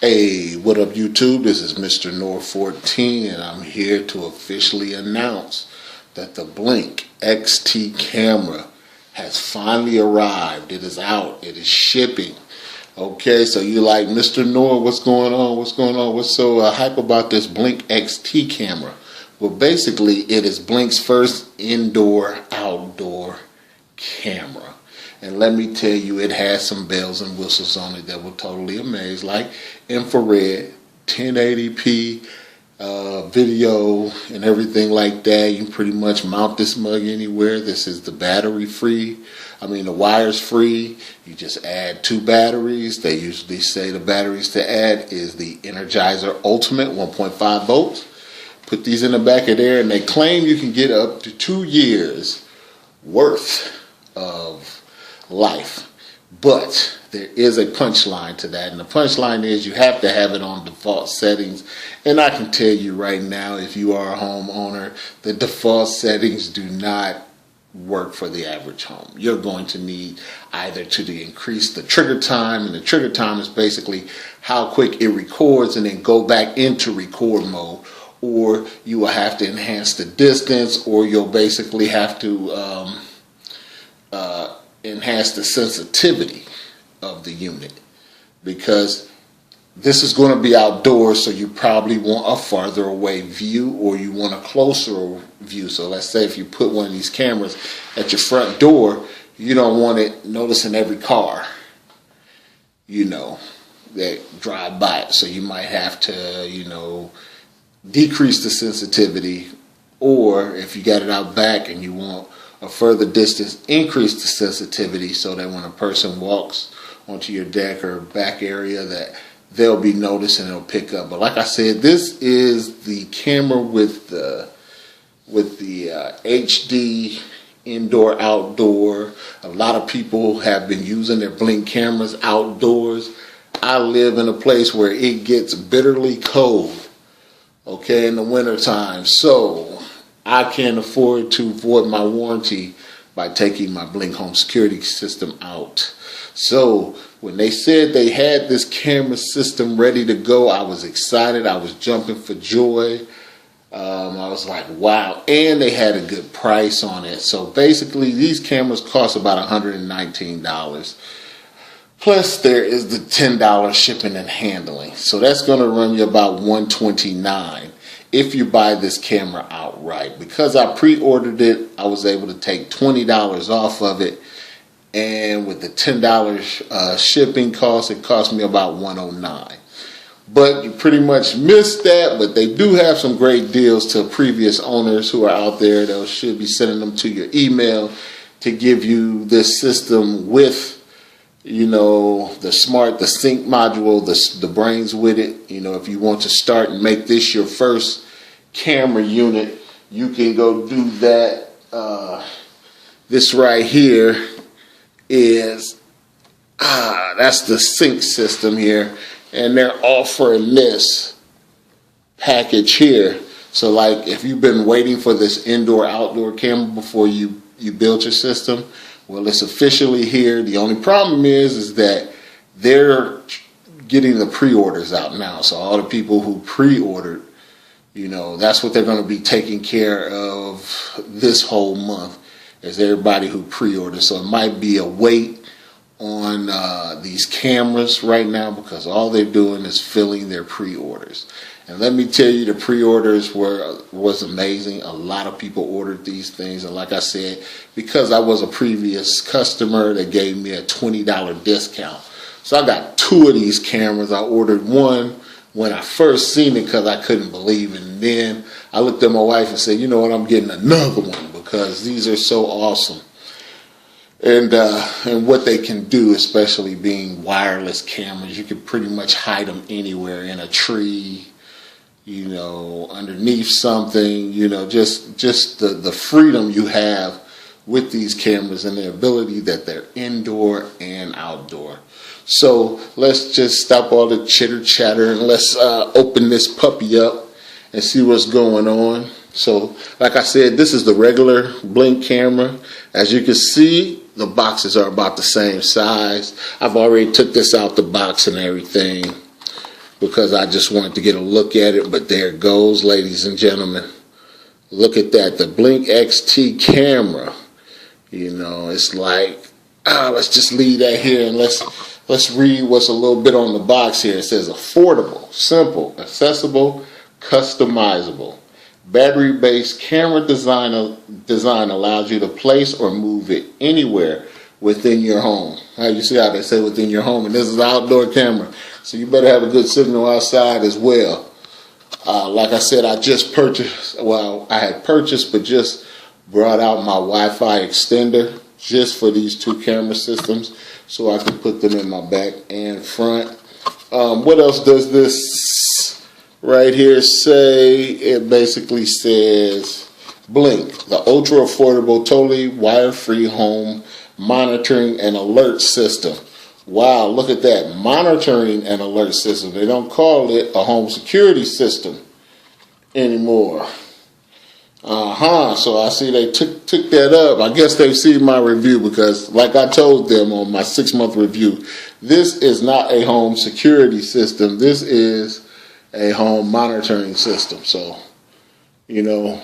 Hey, what up YouTube? This is Mr. Nor 14 and I'm here to officially announce that the Blink XT camera has finally arrived. It is out. It is shipping. Okay, so you like, Mr. Nor, what's going on? What's going on? What's so hype about this Blink XT camera? Well, basically, it is Blink's first indoor-outdoor camera. And let me tell you, it has some bells and whistles on it that will totally amaze, like infrared, 1080p video, and everything like that. You can pretty much mount this mug anywhere. This is the the wire's free. You just add 2 batteries. They usually say the batteries to add is the Energizer Ultimate 1.5 volts. Put these in the back of there, and they claim you can get up to 2 years worth of life. But there is a punchline to that, and the punchline is you have to have it on default settings. And I can tell you right now, if you are a homeowner, the default settings do not work for the average home. You're going to need either to increase the trigger time, and the trigger time is basically how quick it records and then go back into record mode, or you will have to enhance the distance, or you'll basically have to enhance the sensitivity of the unit, because this is going to be outdoors, so you probably want a farther away view, or you want a closer view. So let's say if you put one of these cameras at your front door, you don't want it noticing every car that drive by it, so you might have to decrease the sensitivity, or if you got it out back and you want a further distance, increase the sensitivity, so that when a person walks onto your deck or back area, that they'll be noticing, it'll pick up. But like I said, this is the camera with the HD indoor outdoor. A lot of people have been using their Blink cameras outdoors. I live in a place where it gets bitterly cold, okay, in the winter time, so I can't afford to void my warranty by taking my Blink home security system out. So when they said they had this camera system ready to go, I was excited. I was jumping for joy. I was like, wow. And they had a good price on it. So basically, these cameras cost about $119. Plus, there is the $10 shipping and handling. So that's going to run you about $129 if you buy this camera outright. Because I pre-ordered it, I was able to take $20 off of it. And with the $10 shipping cost, it cost me about $109. But you pretty much missed that. But they do have some great deals to previous owners who are out there. They should be sending them to your email to give you this system with the sync module, the brains with it. If you want to start and make this your first camera unit, you can go do that. This right here is that's the sync system here, and they're offering this package here. So like, if you've been waiting for this indoor outdoor camera before you build your system, well, it's officially here. The only problem is that they're getting the pre-orders out now. So all the people who pre-ordered, that's what they're going to be taking care of this whole month, is everybody who pre-ordered. So it might be a wait on these cameras right now, because all they're doing is filling their pre-orders. And let me tell you, the pre-orders was amazing. A lot of people ordered these things, and like I said, because I was a previous customer, they gave me a $20 discount. So I got 2 of these cameras. I ordered one when I first seen it because I couldn't believe it. And then I looked at my wife and said, you know what, I'm getting another one because these are so awesome. And what they can do, especially being wireless cameras, you can pretty much hide them anywhere, in a tree, underneath something, just the freedom you have with these cameras, and the ability that they're indoor and outdoor. So let's just stop all the chitter chatter and let's open this puppy up and see what's going on. So like I said, this is the regular Blink camera. As you can see, the boxes are about the same size. I've already took this out the box and everything. because I just wanted to get a look at it. But there it goes, ladies and gentlemen. Look at that, the Blink XT camera. You know, it's like, let's just leave that here and let's read what's a little bit on the box here. It says affordable, simple, accessible, customizable. Battery-based camera design allows you to place or move it anywhere within your home. Now you see how they say within your home, and this is an outdoor camera, so you better have a good signal outside as well. Like I said, I just purchased, well, I had purchased but just brought out my Wi-Fi extender just for these two camera systems so I can put them in my back and front. What else does this right here say? It basically says Blink, the ultra affordable, totally wire-free home monitoring and alert system. Wow, look at that, monitoring and alert system. They don't call it a home security system anymore. So I see they took that up. I guess they've seen my review, because like I told them on my 6-month review, this is not a home security system. This is a home monitoring system. So, you know,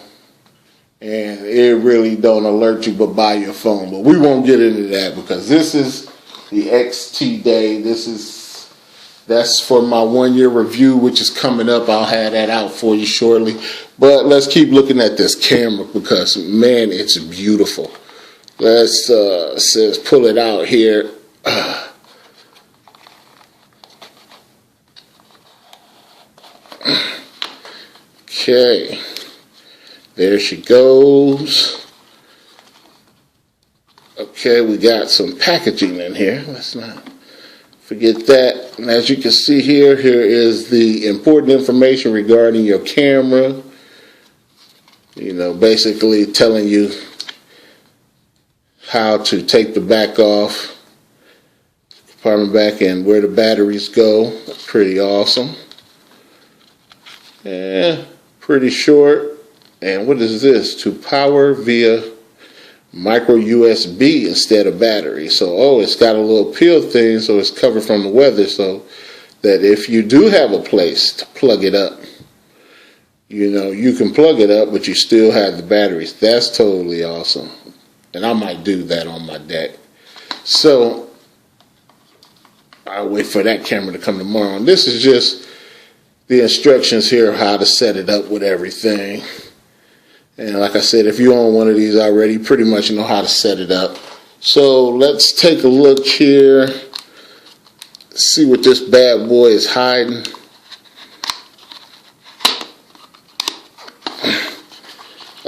and it really don't alert you but by your phone. But we won't get into that, because this is the XT day. That's for my 1-year review, which is coming up. I'll have that out for you shortly. But let's keep looking at this camera, because man, it's beautiful. Let's says pull it out here. Okay, there she goes. Okay, we got some packaging in here. Let's not forget that. And as you can see here is the important information regarding your camera. You know, basically telling you how to take the back off, compartment back, and where the batteries go. That's pretty awesome. Yeah, pretty short. And what is this? To power via micro USB instead of battery. So, it's got a little peel thing, so it's covered from the weather, so that if you do have a place to plug it up, you know, you can plug it up, but you still have the batteries. That's totally awesome. And I might do that on my deck. So, I'll wait for that camera to come tomorrow. And this is just the instructions here of how to set it up with everything. And like I said, if you own one of these already, you pretty much know how to set it up. So let's take a look here, see what this bad boy is hiding.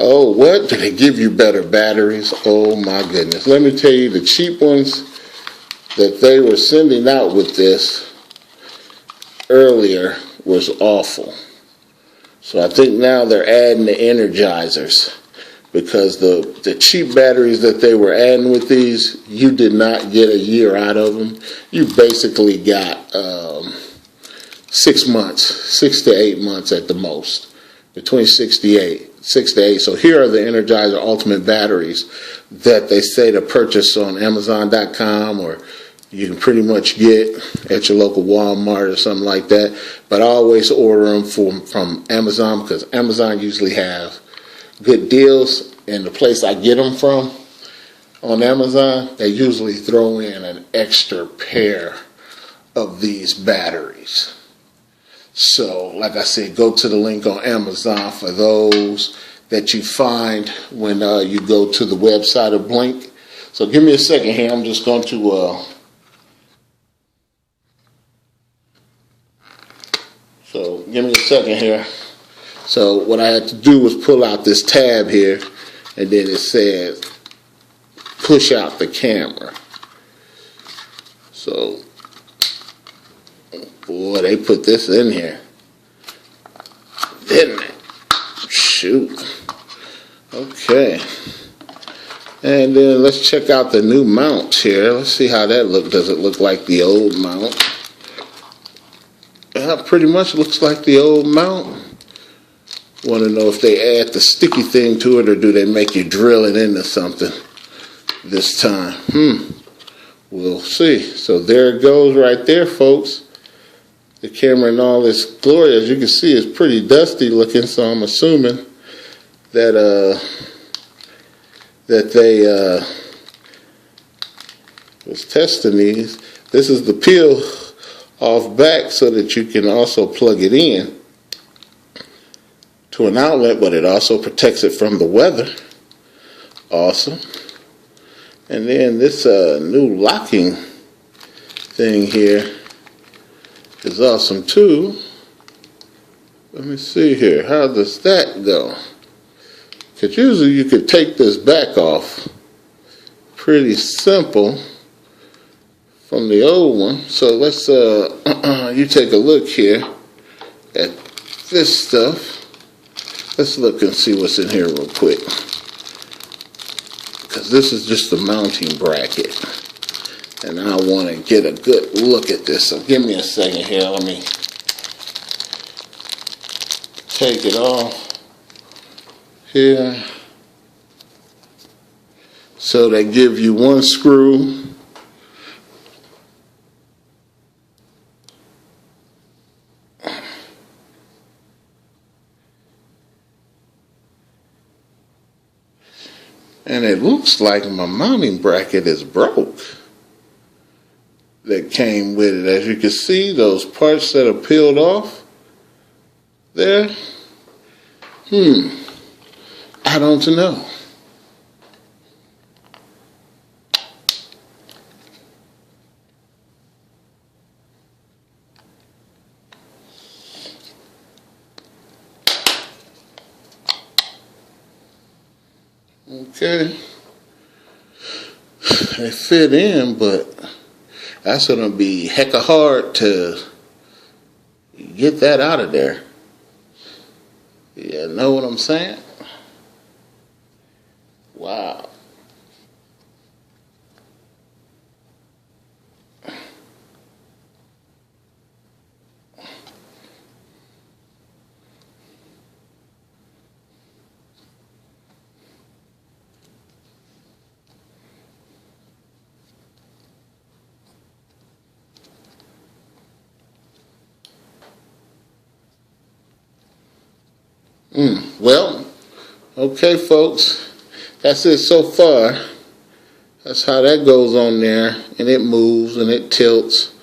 Oh, what? Do they give you better batteries? Oh my goodness. Let me tell you, the cheap ones that they were sending out with this earlier was awful. So I think now they're adding the energizers, because the cheap batteries that they were adding with these, you did not get a year out of them. You basically got 6 months, 6 to 8 months at the most, between 6 to 8. So here are the Energizer Ultimate batteries that they say to purchase on Amazon.com, or you can pretty much get at your local Walmart or something like that. But I always order them from Amazon, because Amazon usually have good deals. And the place I get them from on Amazon, they usually throw in an extra pair of these batteries. So, like I said, go to the link on Amazon for those that you find when you go to the website of Blink. So give me a second here. I'm just going to... So give me a second here. So what I had to do was pull out this tab here, and then it said push out the camera. So, boy, they put this in here, didn't they? Shoot. Okay. And then let's check out the new mount here. Let's see how that looks. Does it look like the old mount? Pretty much looks like the old mount. Want to know if they add the sticky thing to it, or do they make you drill it into something this time? We'll see. So there it goes right there, folks. the camera in all its glory. As you can see, it's pretty dusty looking, so I'm assuming that they was testing these. This is the peel off back so that you can also plug it in to an outlet, but it also protects it from the weather. Awesome. And then this new locking thing here is awesome too. Let me see here. How does that go? Because usually you could take this back off. Pretty simple from the old one. So let's you take a look here at this stuff. Let's look and see what's in here real quick. Because this is just the mounting bracket. And I want to get a good look at this. So give me a second here. Let me take it off here. So they give you one screw. And it looks like my mounting bracket is broke that came with it. As you can see, those parts that are peeled off there. I don't know. Okay, they fit in, but that's gonna be hecka hard to get that out of there. You know what I'm saying? Wow. Well, okay, folks, that's it so far. That's how that goes on there, and it moves and it tilts,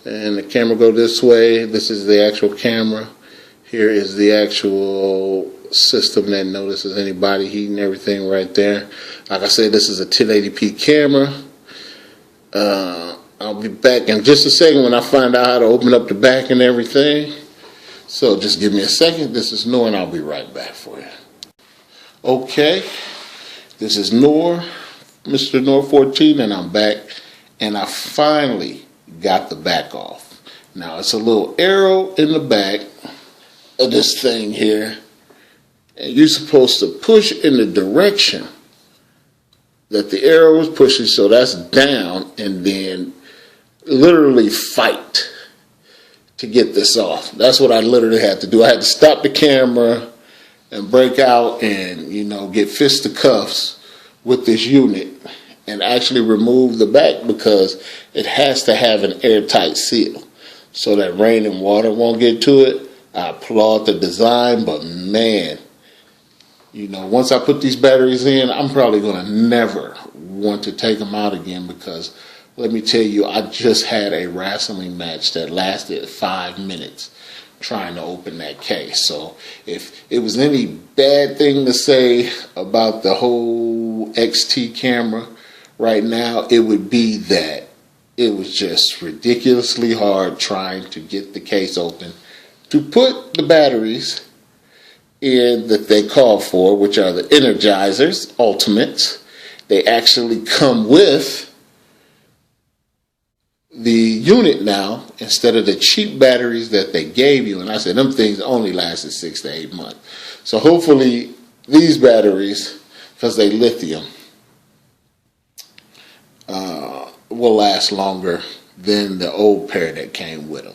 and the camera go this way. This is the actual camera. Here is the actual system that notices any body heat and everything right there. Like I said, this is a 1080p camera. I'll be back in just a second when I find out how to open up the back and everything. So just give me a second. This is Noor, and I'll be right back for you. Okay, this is Noor, Mr. Noor 14, and I'm back. And I finally got the back off. Now, it's a little arrow in the back of this thing here. And you're supposed to push in the direction that the arrow is pushing, so that's down, and then literally fight to get this off. That's what I literally had to do. I had to stop the camera and break out and, get fisticuffs with this unit and actually remove the back, because it has to have an airtight seal so that rain and water won't get to it. I applaud the design, but man, once I put these batteries in, I'm probably going to never want to take them out again, because let me tell you, I just had a wrestling match that lasted 5 minutes trying to open that case. So if it was any bad thing to say about the whole XT camera right now, it would be that it was just ridiculously hard trying to get the case open to put the batteries in that they call for, which are the Energizers Ultimates. They actually come with the unit now instead of the cheap batteries that they gave you. And I said them things only lasted 6 to 8 months. So hopefully these batteries, because they lithium, will last longer than the old pair that came with them.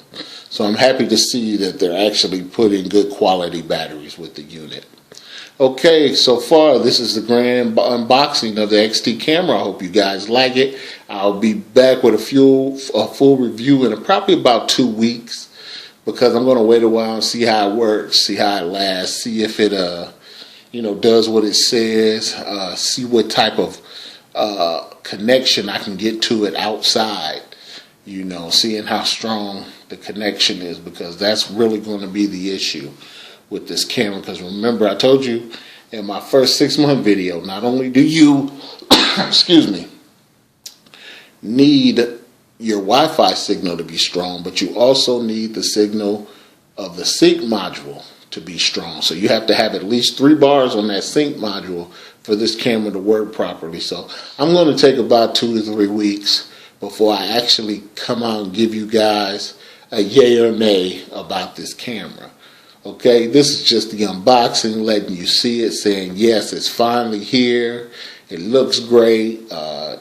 So I'm happy to see that they're actually putting good quality batteries with the unit. Okay, so far this is the grand unboxing of the XT camera. I hope you guys like it. I'll be back with a full review in probably about 2 weeks. because I'm going to wait a while and see how it works, see how it lasts, see if it does what it says, see what type of connection I can get to it outside. Seeing how strong the connection is, because that's really going to be the issue with this camera. Because remember, I told you in my first 6-month video, not only do you excuse me, need your Wi-Fi signal to be strong, but you also need the signal of the sync module to be strong. So you have to have at least 3 bars on that sync module for this camera to work properly. So I'm going to take about 2 to 3 weeks before I actually come out and give you guys a yay or nay about this camera. Okay, this is just the unboxing, letting you see it, saying yes, it's finally here. It looks great.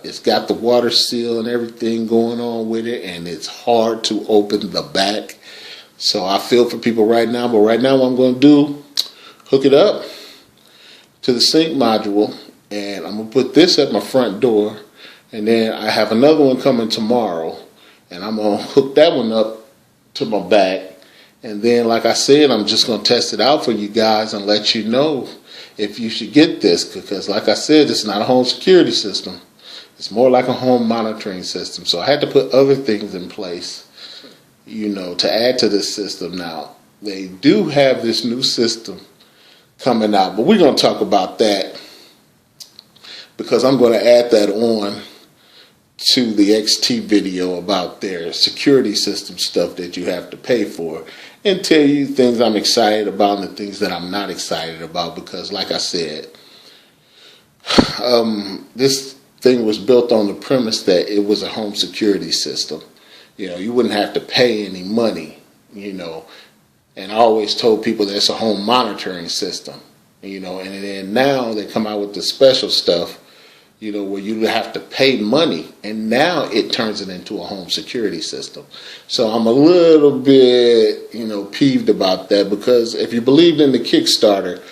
It's got the water seal and everything going on with it, and it's hard to open the back. So I feel for people right now, but right now what I'm going to do, hook it up to the sync module, and I'm going to put this at my front door. And then I have another one coming tomorrow, and I'm going to hook that one up to my back. And then, like I said, I'm just going to test it out for you guys and let you know if you should get this. Because, like I said, it's not a home security system. It's more like a home monitoring system. So I had to put other things in place, to add to this system. Now, they do have this new system coming out, but we're going to talk about that, because I'm going to add that on to the XT video about their security system stuff that you have to pay for, and tell you things I'm excited about and the things that I'm not excited about. Because like I said, this thing was built on the premise that it was a home security system. You wouldn't have to pay any money, and I always told people that it's a home monitoring system, and then now they come out with the special stuff, where you have to pay money, and now it turns it into a home security system. So I'm a little bit, peeved about that, because if you believed in the Kickstarter,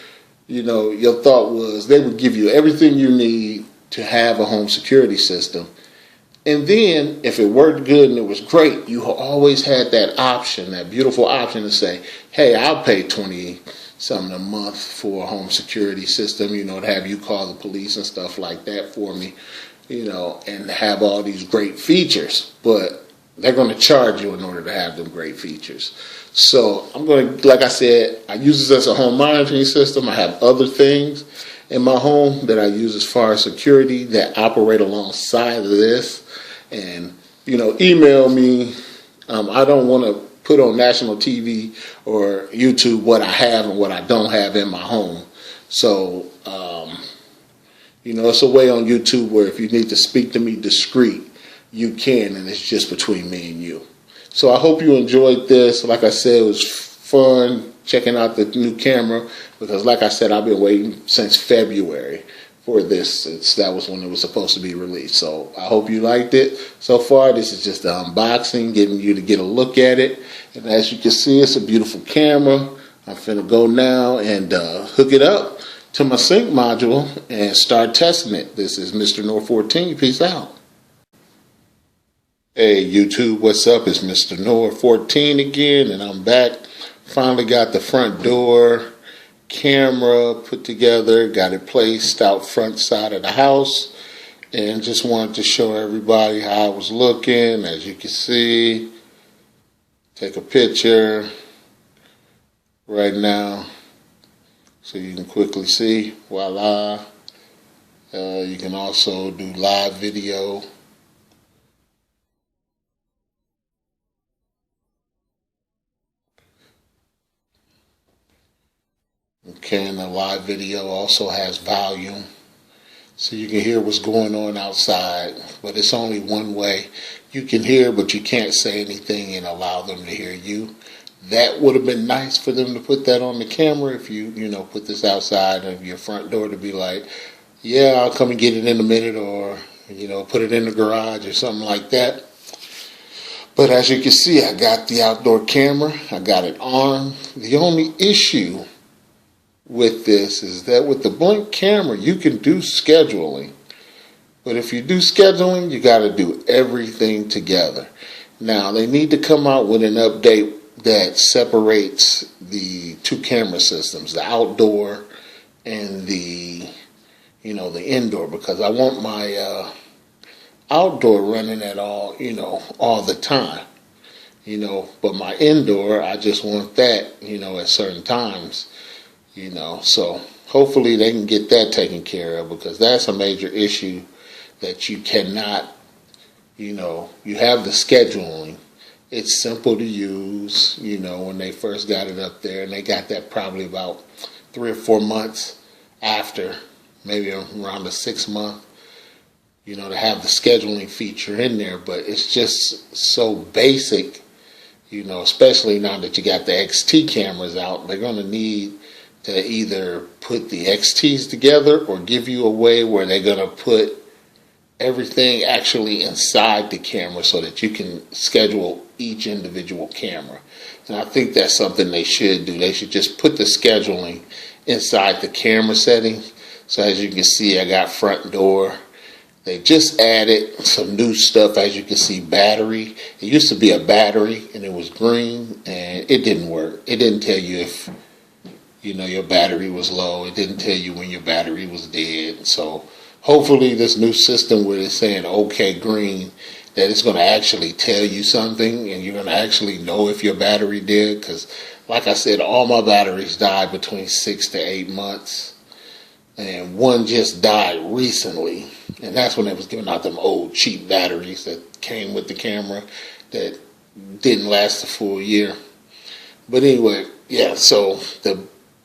your thought was they would give you everything you need to have a home security system. And then if it worked good and it was great, you always had that option, that beautiful option to say, hey, I'll pay $20 something a month for a home security system, to have you call the police and stuff like that for me, and have all these great features. But they're going to charge you in order to have them great features. So I'm going to, like I said, I use this as a home monitoring system. I have other things in my home that I use as far as security that operate alongside of this. And, email me. I don't want to put on national TV or YouTube what I have and what I don't have in my home. So, it's a way on YouTube where if you need to speak to me discreet, you can, and it's just between me and you. So I hope you enjoyed this. Like I said, it was fun checking out the new camera, because like I said, I've been waiting since February for this. That was when it was supposed to be released. So I hope you liked it. So far, this is just the unboxing, getting you to get a look at it. And as you can see, it's a beautiful camera. I'm finna go now and hook it up to my sync module and start testing it. This is Mr. Nor 14. Peace out. Hey YouTube, what's up? It's Mr. Nor 14 again, and I'm back. Finally got the front door camera put together, got it placed out front side of the house, and just wanted to show everybody how I was looking. As you can see, take a picture right now so you can quickly see. Voila. You can also do live video. Okay, and the live video also has volume, so you can hear what's going on outside, but it's only one way. You can hear, but you can't say anything and allow them to hear you. That would have been nice for them to put that on the camera if you put this outside of your front door to be like, yeah, I'll come and get it in a minute, or, put it in the garage or something like that. But as you can see, I got the outdoor camera. I got it armed. The only issue with this is that with the Blink camera, you can do scheduling. But if you do scheduling, you got to do everything together. Now, they need to come out with an update that separates the two camera systems, the outdoor and the indoor, because I want my outdoor running at all the time. But my indoor, I just want that, at certain times, so hopefully they can get that taken care of, because that's a major issue that you cannot, you have the scheduling. It's simple to use, when they first got it up there, and they got that probably about 3 or 4 months after, maybe around the 6th month, to have the scheduling feature in there. But it's just so basic, especially now that you got the XT cameras out. They're going to need to either put the XTs together or give you a way where they're going to put everything actually inside the camera so that you can schedule each individual camera. And I think that's something they should do. They should just put the scheduling inside the camera setting. So as you can see, I got front door. They just added some new stuff. As you can see, battery. It used to be a battery and it was green and it didn't work. It didn't tell you if your battery was low. It didn't tell you when your battery was dead. So hopefully this new system where it's saying okay green, that it's going to actually tell you something and you're going to actually know if your battery did. Because like I said, all my batteries died between 6 to 8 months, and one just died recently, and that's when they was giving out them old cheap batteries that came with the camera that didn't last a full year. But anyway, yeah, so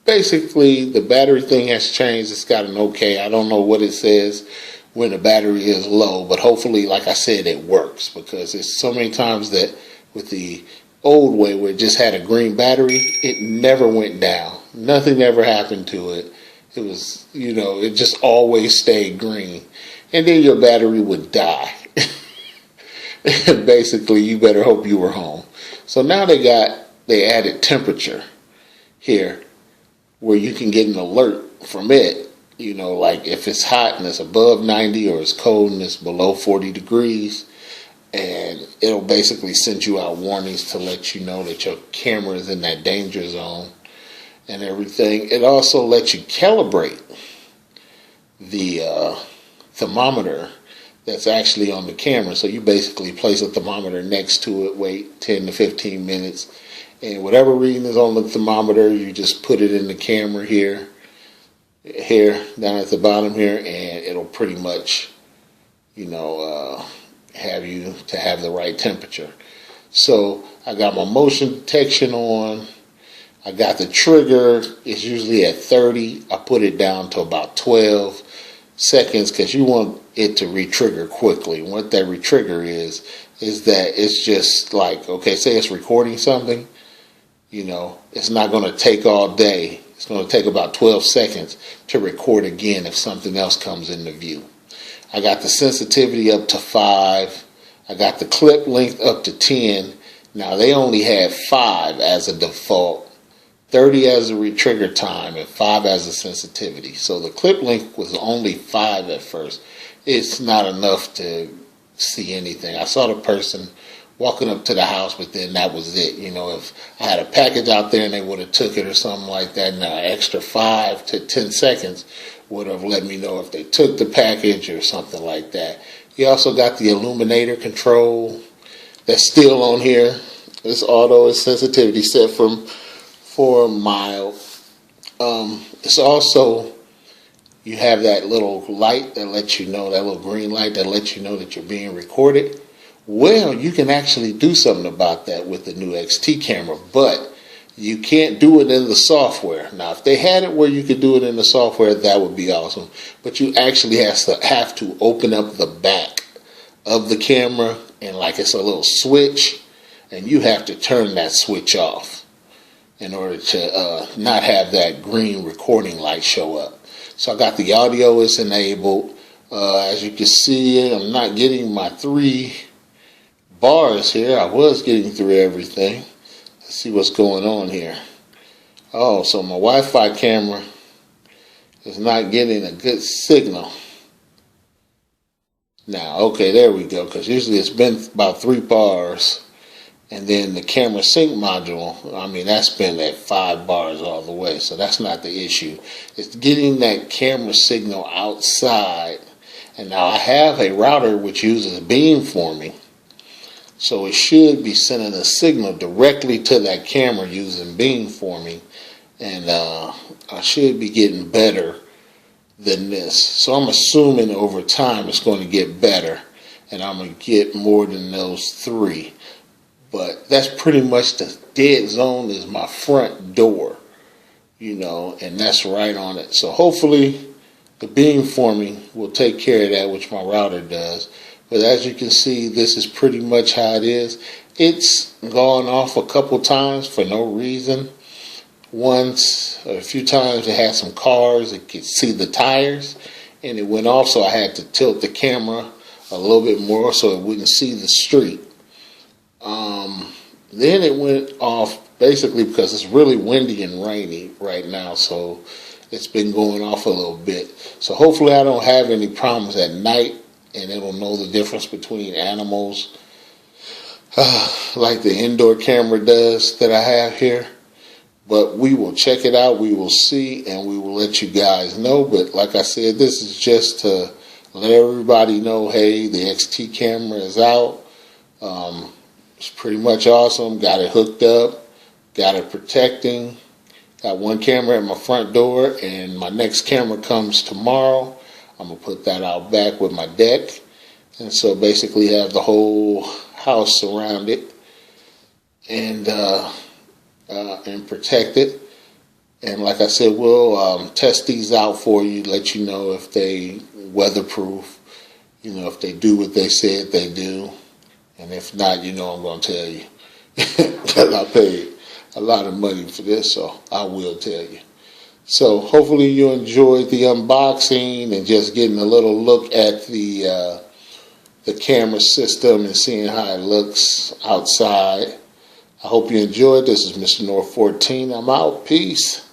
basically the battery thing has changed. It's got an okay. I don't know what it says when the battery is low, but hopefully, like I said, it works, because it's so many times that with the old way where it just had a green battery, it never went down. Nothing ever happened to it. It was, it just always stayed green. And then your battery would die. Basically, you better hope you were home. So now they added temperature here where you can get an alert from it. Like if it's hot and it's above 90 or it's cold and it's below 40 degrees, and it'll basically send you out warnings to let you know that your camera is in that danger zone and everything. It also lets you calibrate the thermometer that's actually on the camera. So you basically place a thermometer next to it, wait 10 to 15 minutes, and whatever reading is on the thermometer, you just put it in the camera here down at the bottom here, and it'll pretty much have you to have the right temperature. So I got my motion detection on. I got the trigger. It's usually at 30. I put it down to about 12 seconds because you want it to re-trigger quickly. And what that re-trigger is that it's just like, okay, say it's recording something, it's not going to take all day. It's going to take about 12 seconds to record again if something else comes into view. I got the sensitivity up to 5. I got the clip length up to 10. Now they only have 5 as a default, 30 as a re-trigger time, and 5 as a sensitivity. So the clip length was only 5 at first. It's not enough to see anything. I saw the person walking up to the house, but then that was it. If I had a package out there and they would have took it or something like that, and an extra 5 to 10 seconds would have let me know if they took the package or something like that. You also got the illuminator control that's still on here. This auto is sensitivity set for mild. It's also, you have that little light that lets you know, that little green light that lets you know that you're being recorded. Well, you can actually do something about that with the new XT camera, but you can't do it in the software. Now, if they had it where you could do it in the software, that would be awesome. But you actually have to open up the back of the camera, and like it's a little switch, and you have to turn that switch off in order to not have that green recording light show up. So I got the audio is enabled. As you can see, I'm not getting my 3 bars here. I was getting through everything. Let's see what's going on here. Oh, so my Wi-Fi camera is not getting a good signal. Now, okay, there we go, because usually it's been about 3 bars And then the camera sync module, I mean, that's been at 5 bars all the way, so that's not the issue. It's getting that camera signal outside. And now I have a router which uses beamforming, so it should be sending a signal directly to that camera using beamforming, and I should be getting better than this. So I'm assuming over time it's going to get better, and I'm going to get more than those 3. But that's pretty much the dead zone is my front door, and that's right on it. So hopefully the beamforming will take care of that, which my router does. But as you can see, this is pretty much how it is. It's gone off a couple times for no reason. Once, a few times, it had some cars. It could see the tires, and it went off, so I had to tilt the camera a little bit more so it wouldn't see the street. Then it went off basically because it's really windy and rainy right now, so it's been going off a little bit. So hopefully I don't have any problems at night, and it'll know the difference between animals like the indoor camera does that I have here. But we will check it out, we will see, and we will let you guys know. But like I said, this is just to let everybody know, hey, the XT camera is out. It's pretty much awesome. Got it hooked up, got it protecting. Got one camera at my front door, and my next camera comes tomorrow. I'm going to put that out back with my deck. And so basically have the whole house surrounded and protect it. And like I said, we'll test these out for you, let you know if they weatherproof, if they do what they said they do. And if not, I'm going to tell you. Because I paid a lot of money for this, so I will tell you. So hopefully you enjoyed the unboxing and just getting a little look at the camera system and seeing how it looks outside. I hope you enjoyed. This is Mr. North 14. I'm out. Peace.